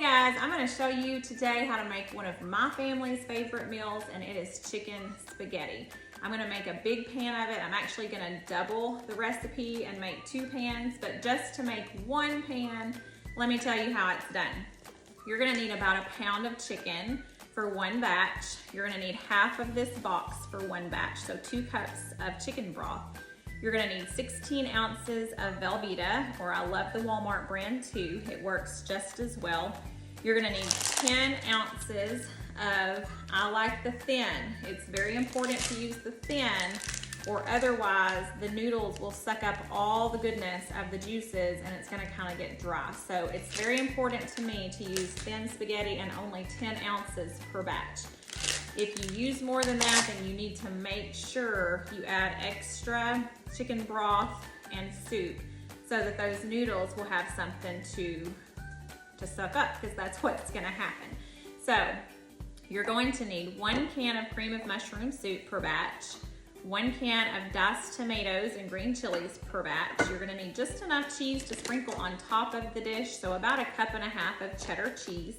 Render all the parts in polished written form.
Guys, I'm going to show you today how to make one of my family's favorite meals, and it is chicken spaghetti. I'm going to make a big pan of it. I'm actually going to double the recipe and make 2 pans, but just to make 1 pan, let me tell you how it's done. You're going to need about 1 pound of chicken for 1 batch. You're going to need half of this box for 1 batch, so 2 cups of chicken broth. You're gonna need 16 ounces of Velveeta, or I love the Walmart brand too. It works just as well. You're gonna need 10 ounces of, I like the thin. It's very important to use the thin, or otherwise the noodles will suck up all the goodness of the juices and it's gonna kind of get dry. So it's very important to me to use thin spaghetti and only 10 ounces per batch. If you use more than that, then you need to make sure you add extra chicken broth and soup so that those noodles will have something to suck up, because that's what's gonna happen. So you're going to need 1 can of cream of mushroom soup per batch, 1 can of diced tomatoes and green chilies per batch. You're gonna need just enough cheese to sprinkle on top of the dish, so about 1.5 cups of cheddar cheese,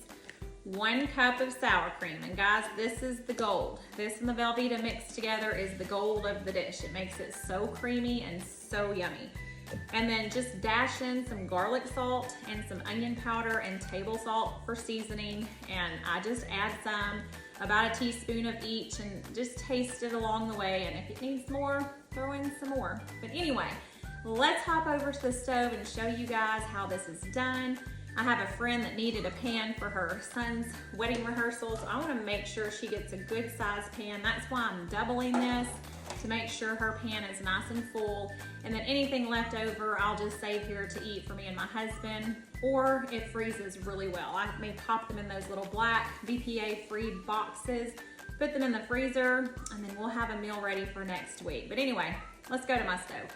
1 cup of sour cream. And guys, this is the gold. This and the Velveeta mixed together is the gold of the dish. It makes it so creamy and so yummy. And then just dash in some garlic salt and some onion powder and table salt for seasoning. And I just add some, about 1 teaspoon of each, and just taste it along the way. And if it needs more, throw in some more. But anyway, let's hop over to the stove and show you guys how this is done. I have a friend that needed a pan for her son's wedding rehearsal, so I want to make sure she gets a good size pan. That's why I'm doubling this, to make sure her pan is nice and full. And then anything left over, I'll just save here to eat for me and my husband, or it freezes really well. I may pop them in those little black BPA-free boxes, put them in the freezer, and then we'll have a meal ready for next week. But anyway, let's go to my stove.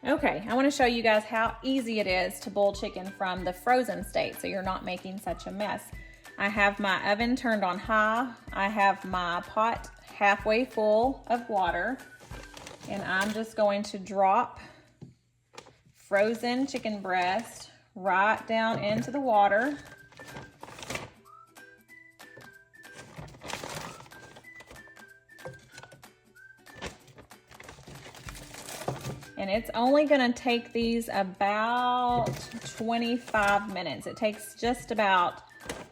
Okay, I want to show you guys how easy it is to boil chicken from the frozen state, so you're not making such a mess. I have my oven turned on high. I have my pot halfway full of water, and I'm just going to drop frozen chicken breast right down into the water. And it's only gonna take these about 25 minutes. It takes just about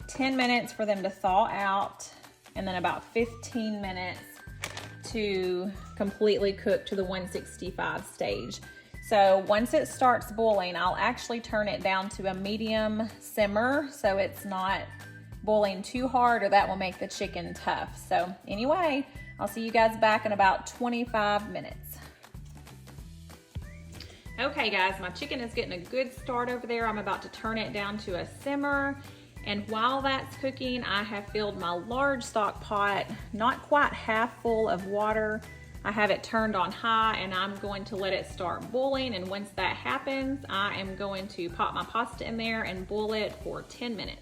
10 minutes for them to thaw out, and then about 15 minutes to completely cook to the 165 stage. So once it starts boiling, I'll actually turn it down to a medium simmer so it's not boiling too hard, or that will make the chicken tough. So anyway, I'll see you guys back in about 25 minutes. Okay guys, my chicken is getting a good start over there. I'm about to turn it down to a simmer. And while that's cooking, I have filled my large stock pot, not quite half full of water. I have it turned on high, and I'm going to let it start boiling. And once that happens, I am going to pop my pasta in there and boil it for 10 minutes.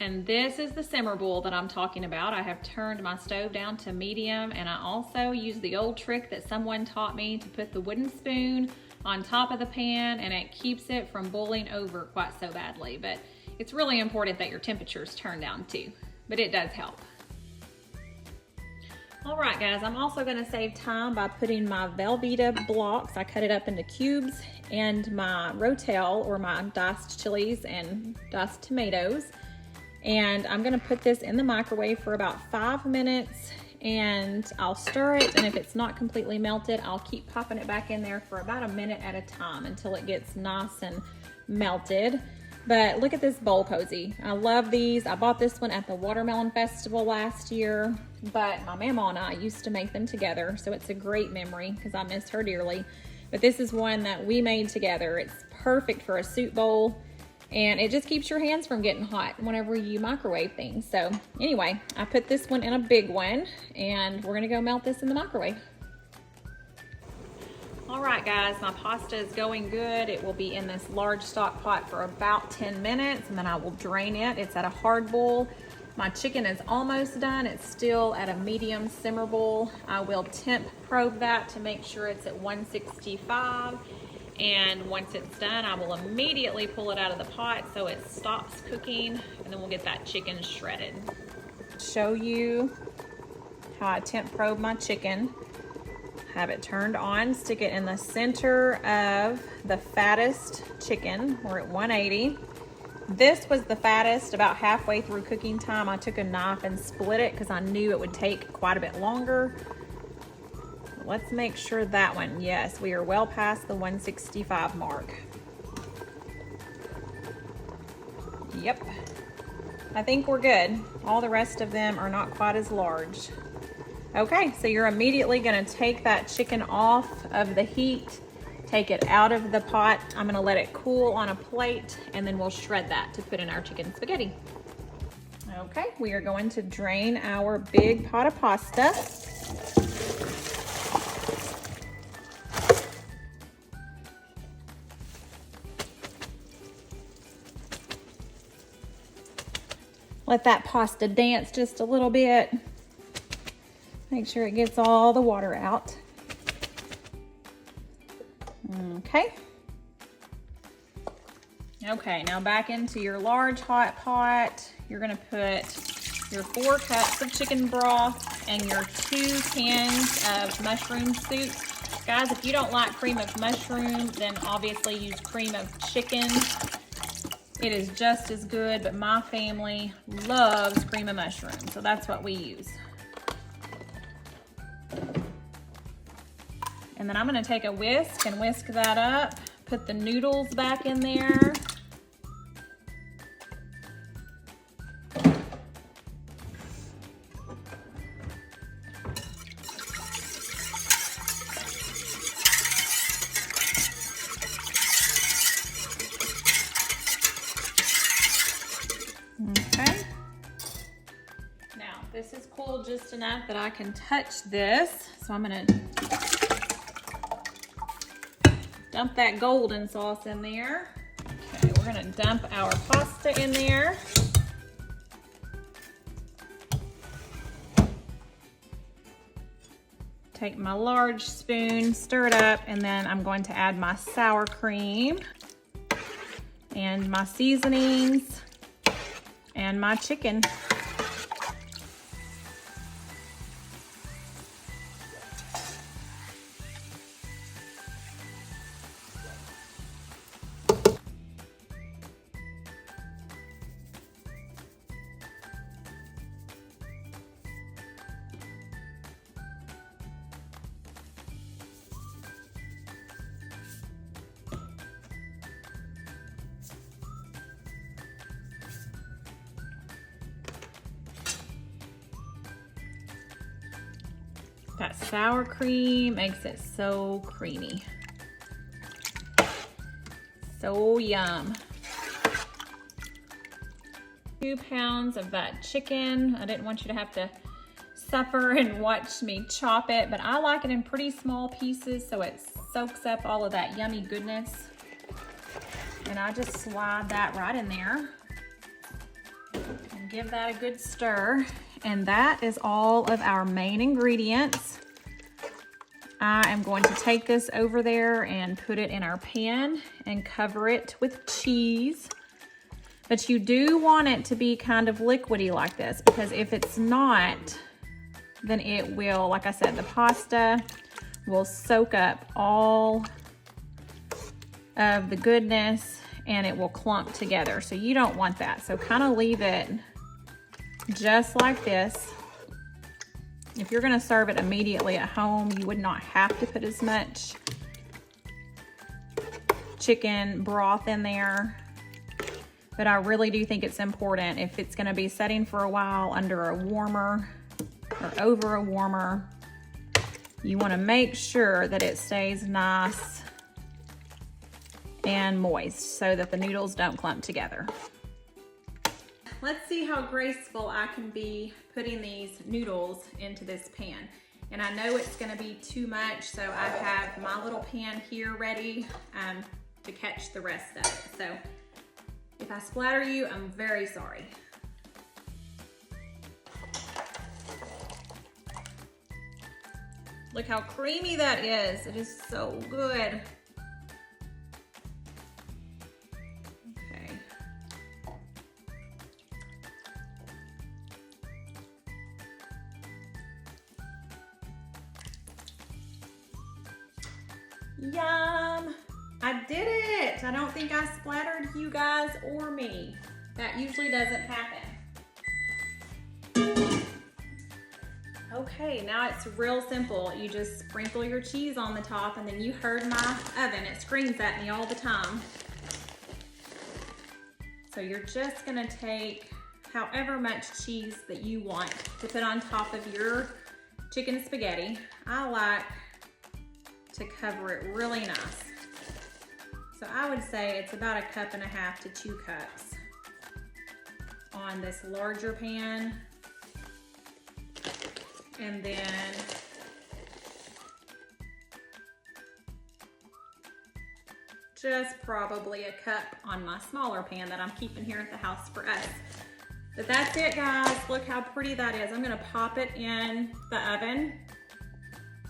And this is the simmer boil that I'm talking about. I have turned my stove down to medium, and I also use the old trick that someone taught me to put the wooden spoon on top of the pan, and it keeps it from boiling over quite so badly. But it's really important that your temperature's turned down too, but it does help. All right guys, I'm also gonna save time by putting my Velveeta blocks, I cut it up into cubes, and my rotel, or my diced chilies and diced tomatoes. And I'm gonna put this in the microwave for about 5 minutes, and I'll stir it, and if it's not completely melted, I'll keep popping it back in there for about 1 minute at a time until it gets nice and melted. But look at this bowl cozy. I love these. I bought this one at the Watermelon Festival last year, but my mama and I used to make them together, so it's a great memory because I miss her dearly. But this is one that we made together. It's perfect for a soup bowl, and it just keeps your hands from getting hot whenever you microwave things. So anyway, I put this one in a big one, and we're gonna go melt this in the microwave. All right guys, my pasta is going good. It will be in this large stock pot for about 10 minutes, and then I will drain it. It's at a hard boil. My chicken is almost done. It's still at a medium simmer boil. I will temp probe that to make sure it's at 165. And once it's done, I will immediately pull it out of the pot so it stops cooking, and then we'll get that chicken shredded. Show you how I temp probe my chicken. Have it turned on, stick it in the center of the fattest chicken. We're at 180. This was the fattest. About halfway through cooking time, I took a knife and split it because I knew it would take quite a bit longer. Let's make sure that one, yes, we are well past the 165 mark. Yep, I think we're good. All the rest of them are not quite as large. Okay, so you're immediately gonna take that chicken off of the heat, take it out of the pot. I'm gonna let it cool on a plate, and then we'll shred that to put in our chicken spaghetti. Okay, we are going to drain our big pot of pasta. Let that pasta dance just a little bit. Make sure it gets all the water out. Okay. Okay, now back into your large hot pot. You're gonna put your 4 cups of chicken broth and your 2 cans of mushroom soup. Guys, if you don't like cream of mushroom, then obviously use cream of chicken. It is just as good, but my family loves cream of mushroom, so that's what we use. And then I'm gonna take a whisk and whisk that up, put the noodles back in there. Okay. Now, this is cooled just enough that I can touch this, so I'm gonna dump that golden sauce in there. Okay, we're gonna dump our pasta in there. Take my large spoon, stir it up, and then I'm going to add my sour cream and my seasonings and my chicken. That sour cream makes it so creamy. So yum. 2 pounds of that chicken. I didn't want you to have to suffer and watch me chop it, but I like it in pretty small pieces so it soaks up all of that yummy goodness. And I just slide that right in there and give that a good stir. And that is all of our main ingredients. I am going to take this over there and put it in our pan and cover it with cheese. But you do want it to be kind of liquidy like this, because if it's not, then it will, like I said, the pasta will soak up all of the goodness and it will clump together. So you don't want that. So kind of leave it just like this. If you're gonna serve it immediately at home, you would not have to put as much chicken broth in there. But I really do think it's important, if it's gonna be setting for a while under a warmer or over a warmer, you wanna make sure that it stays nice and moist so that the noodles don't clump together. Let's see how graceful I can be putting these noodles into this pan. And I know it's gonna be too much, so I have my little pan here ready to catch the rest of it. So if I splatter you, I'm very sorry. Look how creamy that is. It is so good. Yum! I did it! I don't think I splattered you guys or me. That usually doesn't happen. Okay, now it's real simple. You just sprinkle your cheese on the top, and then you heard my oven. It screams at me all the time. So you're just gonna take however much cheese that you want to put on top of your chicken spaghetti. I like to cover it really nice. So I would say it's about 1.5 cups to 2 cups on this larger pan. And then just probably 1 cup on my smaller pan that I'm keeping here at the house for us. But that's it, guys. Look how pretty that is. I'm gonna pop it in the oven.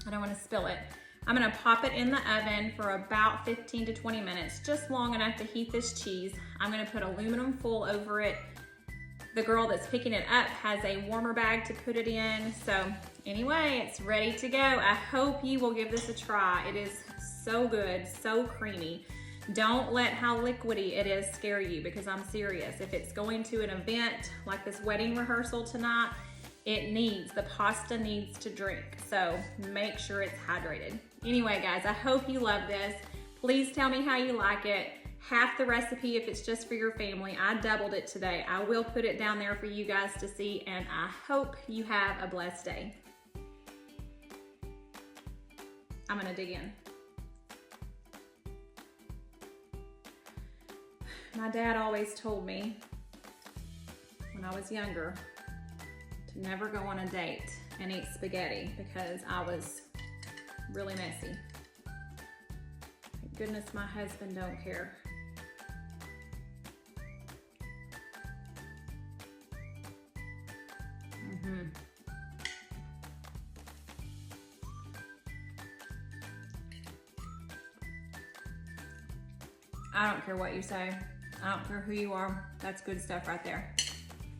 I don't wanna spill it. I'm gonna pop it in the oven for about 15 to 20 minutes, just long enough to heat this cheese. I'm gonna put aluminum foil over it. The girl that's picking it up has a warmer bag to put it in. So anyway, it's ready to go. I hope you will give this a try. It is so good, so creamy. Don't let how liquidy it is scare you, because I'm serious. If it's going to an event like this wedding rehearsal tonight, the pasta needs to drink. So make sure it's hydrated. Anyway, guys, I hope you love this. Please tell me how you like it. Half the recipe if it's just for your family. I doubled it today. I will put it down there for you guys to see, and I hope you have a blessed day. I'm gonna dig in. My dad always told me when I was younger to never go on a date and eat spaghetti because I was really messy. Thank goodness my husband don't care. I don't care what you say. I don't care who you are. That's good stuff right there.